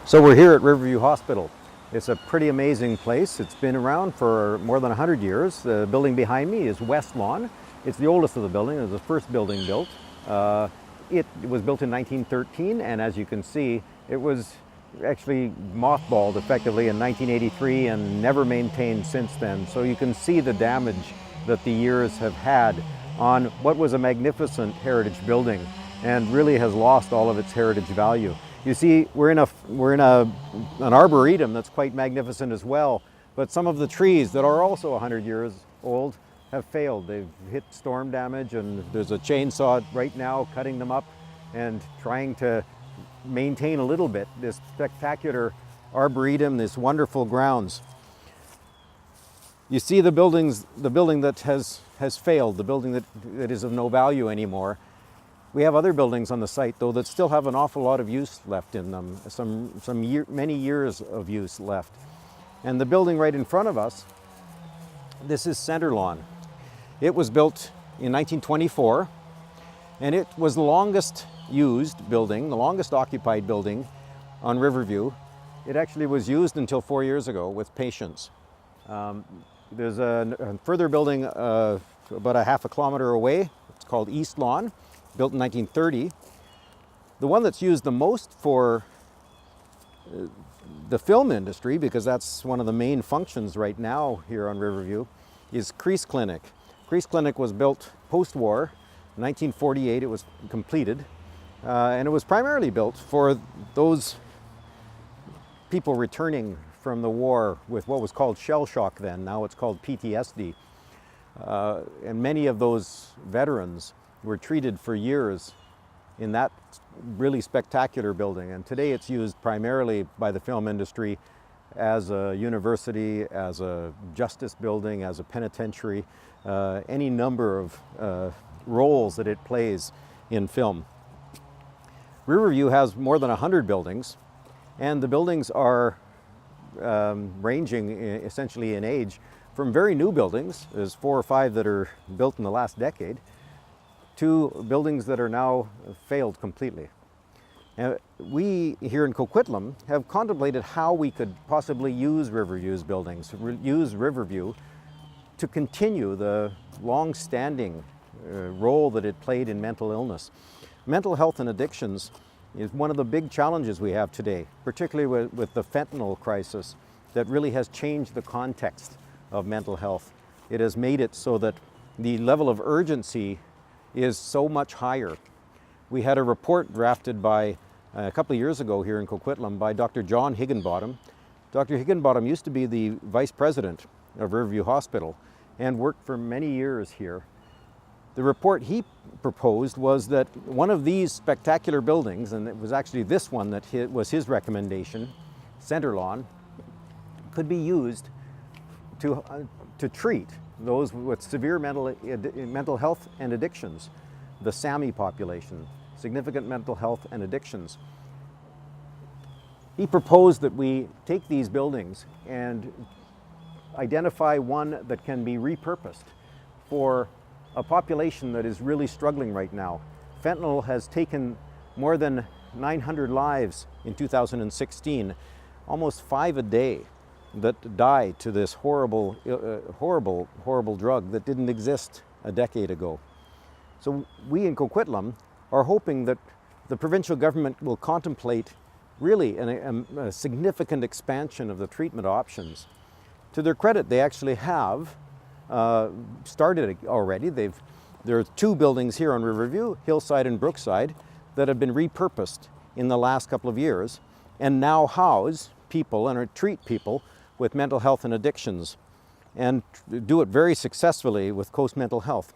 So we're here at Riverview Hospital. It's a pretty amazing place. It's been around for more than 100 years. The building behind me is West Lawn. It's the oldest of the buildings. It was the first building built. It was built in 1913, and as you can see, it was actually mothballed effectively in 1983 and never maintained since then. So you can see the damage that the years have had on what was a magnificent heritage building and really has lost all of its heritage value. You see, we're in an arboretum that's quite magnificent as well, but some of the trees that are also 100 years old have failed. They've hit storm damage, and there's a chainsaw right now cutting them up and trying to maintain a little bit this spectacular arboretum, this wonderful grounds. You see the building that has failed, the building that is of no value anymore. We have other buildings on the site, though, that still have an awful lot of use left in them, many years of use left. And the building right in front of us, this is Center Lawn. It was built in 1924, and it was the longest used building, the longest occupied building on Riverview. It actually was used until 4 years ago with patients. There's a further building about a half a kilometer away. It's called East Lawn, built in 1930. The one that's used the most for the film industry, because that's one of the main functions right now here on Riverview, is Crease Clinic. Crease Clinic was built post-war. In 1948 it was completed, and it was primarily built for those people returning from the war with what was called shell shock then. Now it's called PTSD. And many of those veterans were treated for years in that really spectacular building. And today it's used primarily by the film industry as a university, as a justice building, as a penitentiary, any number of roles that it plays in film. Riverview has more than 100 buildings, and the buildings are ranging essentially in age from very new buildings, there's 4 or 5 that are built in the last decade, to buildings that are now failed completely. We here in Coquitlam have contemplated how we could possibly use Riverview's buildings, use Riverview to continue the long-standing role that it played in mental illness. Mental health and addictions is one of the big challenges we have today, particularly with the fentanyl crisis that really has changed the context of mental health. It has made it so that the level of urgency is so much higher. We had a report drafted by a couple of years ago here in Coquitlam by Dr. John Higginbottom. Dr. Higginbottom used to be the vice president of Riverview Hospital and worked for many years here. The report he proposed was that one of these spectacular buildings, and it was actually this one that was his recommendation, Center Lawn, could be used to treat those with severe mental health and addictions, the SAMI population, significant mental health and addictions. He proposed that we take these buildings and identify one that can be repurposed for a population that is really struggling right now. Fentanyl has taken more than 900 lives in 2016, almost 5 a day that die to this horrible drug that didn't exist a decade ago. So we in Coquitlam are hoping that the provincial government will contemplate really a significant expansion of the treatment options. To their credit, they actually have started already. There are 2 buildings here on Riverview, Hillside and Brookside, that have been repurposed in the last couple of years and now house people and treat people with mental health and addictions, and do it very successfully with Coast Mental Health.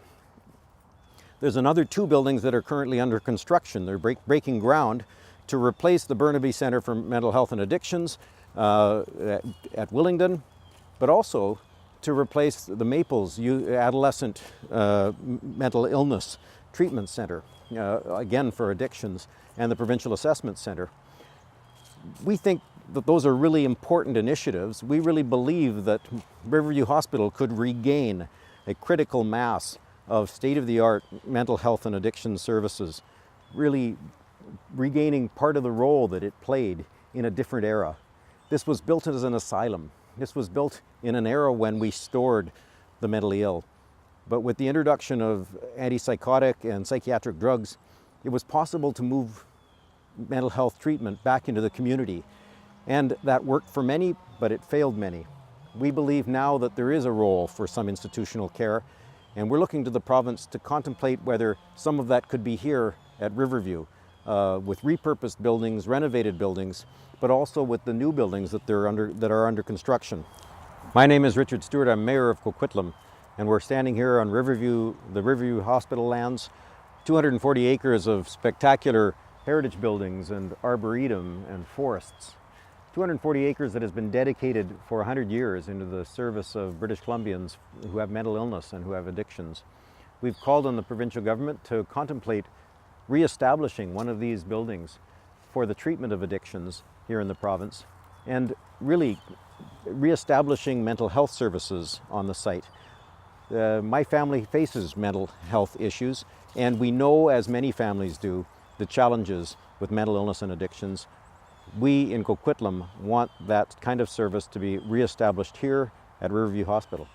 There's another 2 buildings that are currently under construction. They're breaking ground to replace the Burnaby Centre for Mental Health and Addictions at Willingdon, but also to replace the Maples Adolescent Mental Illness Treatment Centre, again for addictions, and the Provincial Assessment Centre. We think that those are really important initiatives. We really believe that Riverview Hospital could regain a critical mass of state-of-the-art mental health and addiction services, really regaining part of the role that it played in a different era. This was built as an asylum. This was built in an era when we stored the mentally ill. But with the introduction of antipsychotic and psychiatric drugs, it was possible to move mental health treatment back into the community. And that worked for many, but it failed many. We believe now that there is a role for some institutional care, and we're looking to the province to contemplate whether some of that could be here at Riverview, with repurposed buildings, renovated buildings, but also with the new buildings that are under construction. My name is Richard Stewart. I'm Mayor of Coquitlam, and we're standing here on Riverview, the Riverview Hospital lands, 240 acres of spectacular heritage buildings and arboretum and forests. 240 acres that has been dedicated for 100 years into the service of British Columbians who have mental illness and who have addictions. We've called on the provincial government to contemplate re-establishing one of these buildings for the treatment of addictions here in the province, and really re-establishing mental health services on the site. My family faces mental health issues, and we know, as many families do, the challenges with mental illness and addictions. We in Coquitlam want that kind of service to be re-established here at Riverview Hospital.